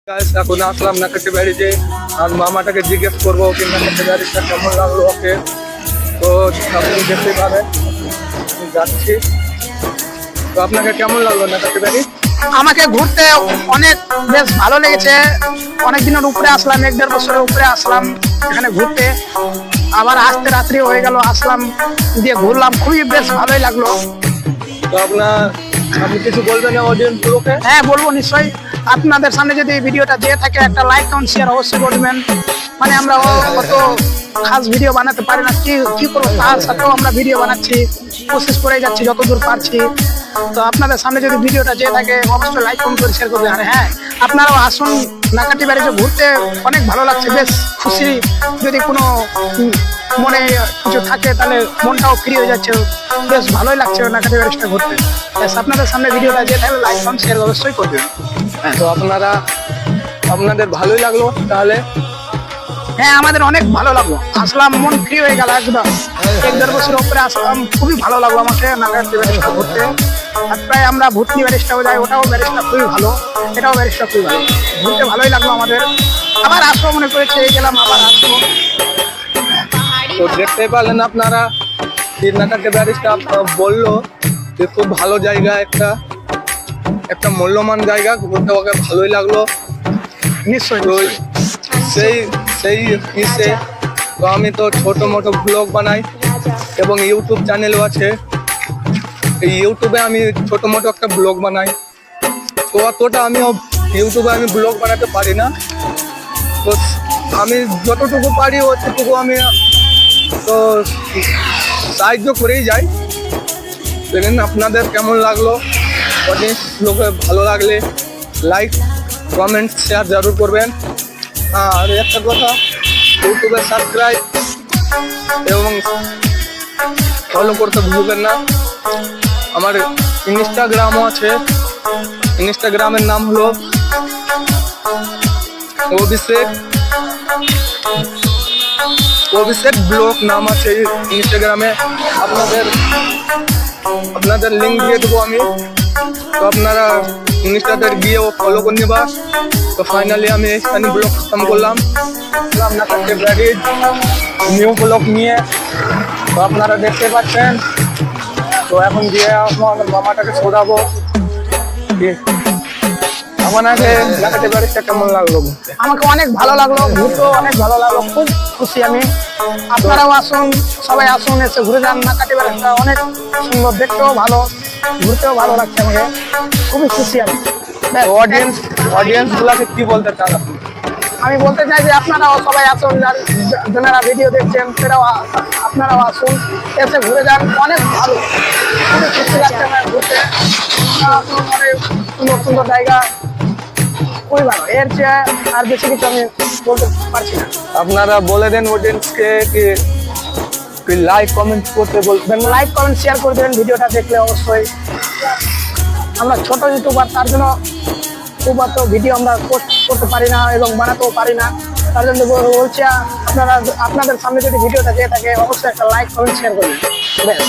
এখন আসলাম নাকাটি বাড়িতে আর মামাটাকে জিজ্ঞেস করবো কি নাকাটি বাড়িটা কেমন লাগলো ওকে। তো আপনি দেখতে পাবেন আমি যাচ্ছি। তো আপনাকে কেমন লাগলো নাকাটি বাড়ি? আমাকে ঘুরতে অনেক বেশ ভালো লেগেছে। অনেক দিনের উপরে আসলাম, 1-1.5 বছরের উপরে আসলাম এখানে ঘুরতে। আবার আসতে রাত্রি হয়ে গেল, আসলাম দিয়ে ঘুরলাম, খুবই বেশ ভালোই লাগলো। তো আপনি কিছু বলবেন অডিয়েন্স গুলোকে? হ্যাঁ বলবো নিশ্চয়ই। আপনাদের সামনে যদি ভিডিওটা দিয়ে থাকে একটা লাইক কমেন্ট শেয়ার অবশ্যই করবেন। মানে আমরা অত খাস ভিডিও বানাতে পারি না, কি করবো, তার সাথেও আমরা ভিডিও বানাচ্ছি, কোশিশ করে যাচ্ছি যতদূর পারছি। তো আপনাদের সামনে যদি ভিডিওটা যেয়ে থাকে অবশ্যই লাইক কমেন্ট করে শেয়ার করবেন। আর হ্যাঁ, আপনারাও আসুন নাকাটি বাড়িতে ঘুরতে, অনেক ভালো লাগছে, বেশ খুশি। যদি কোনো মনে কিছু থাকে তাহলে মনটাও ফ্রি হয়ে যাচ্ছে, বেশ ভালোই লাগছে নাকাটি বাড়িটা ঘুরতে। বেশ আপনাদের সামনে ভিডিওটা যেয়ে থাকলে লাইক কমেন্ট শেয়ার অবশ্যই করবেন। তো আপনাদের ভালোই লাগলো তাহলে? হ্যাঁ আমাদের অনেক ভালো লাগলো, আসলাম মন ফ্রি হয়ে গেল একদম। 1-1.5 বছরের উপরে আসলাম, খুবই ভালো লাগলো আমাকে নাকাটি ব্যারেজটা ঘুরতে। আর প্রায় আমরা ভুতনি ব্যারেজটাও যাই, ওটাও ব্যারেজটা খুবই ভালো, এটাও ব্যারেজটা খুবই ভালো, ঘুরতে ভালোই লাগলো আমাদের। আবার আসবো মনে করেছে, এই গেলাম আবার আসবো। তো দেখতে পারলেন আপনারা নাকাটি ব্যারেজটা বললো যে খুব ভালো জায়গা, একটা মূল্যবান জায়গা, ঘুরতে ওকে ভালোই লাগলো নিশ্চয়ই। তো সেই হিসে তো আমি তো ছোটো মোটো ব্লগ বানাই এবং ইউটিউব চ্যানেলও আছে। এই ইউটিউবে আমি ছোটো মোটো একটা ব্লগ বানাই। তো অতটা ইউটিউবে আমি ব্লগ বানাতে পারি না। তো আমি যতটুকু পারি অতটুকু আমি তো সাহায্য করেই যাই। দেখেন আপনাদের কেমন লাগলো, অডিয়েন্স লোকে ভালো লাগলে লাইক কমেন্ট শেয়ার জরুর করবেন। আর একটা কথা, ইউটিউবে সাবস্ক্রাইব এবং ফলো করতে ভুলবেন না। আমার ইনস্টাগ্রামও আছে, ইনস্টাগ্রামের নাম হলো অভিষেক ব্লগ নাম আছে ইনস্টাগ্রামে। আপনাদের লিঙ্ক দিয়ে দেবো আমি, তো আপনারা ইনস্টাতে গিয়েও ফলো করে নেবা। তো ফাইনালি আমি এখানে ব্লগ খতম করলাম নাকাটি বাড়ির নিউ ব্লগ নিয়ে। তো আপনারা দেখতে পাচ্ছেন। তো এখন গিয়ে আমার মামাটাকে শোধাবো আপনাকে নাকাটি বাড়িটা কেমন লাগলো ঘুরতে? আমাকে অনেক ভালো লাগলো, ঘুরতেও অনেক ভালো লাগলো, খুব খুশি আমি। আপনারাও আসুন, সবাই আসুন, এসে ঘুরে যান। নাকাটি বাড়িটা অনেক সুন্দর, দেখতেও ভালো, ঘুরতেও ভালো লাগছে আমাকে, খুবই খুশি আমি। অডিয়েন্স গুলাকে কি বলতে চান আপনি? আমি বলতে চাই যে আপনারাও সবাই আসুন, যারা ভিডিও দেখছেন আপনারাও আসুন, এসে ঘুরে যান, অনেক ভালো, খুবই খুশি লাগছে আমার ঘুরতে। অনেক সুন্দর সুন্দর জায়গা, খুবই ভালো। এর চেয়ে আর বেশি কিছু আমি বলতে পারছি না। আপনারা বলে দেন অডিয়েন্সকে কি লাইক কমেন্ট করতে বলবেন। লাইক কমেন্ট শেয়ার করে দেবেন ভিডিওটা দেখলে অবশ্যই। আমরা ছোট ইউটিউবার, তার জন্য খুব অত ভিডিও আমরা পোস্ট করতে পারি না এবং বানাতেও পারি না। তার জন্য বলছি আপনাদের সামনে যদি ভিডিওটা দিয়ে থাকে অবশ্যই একটা লাইক কমেন্ট শেয়ার করবেন। ব্যাস।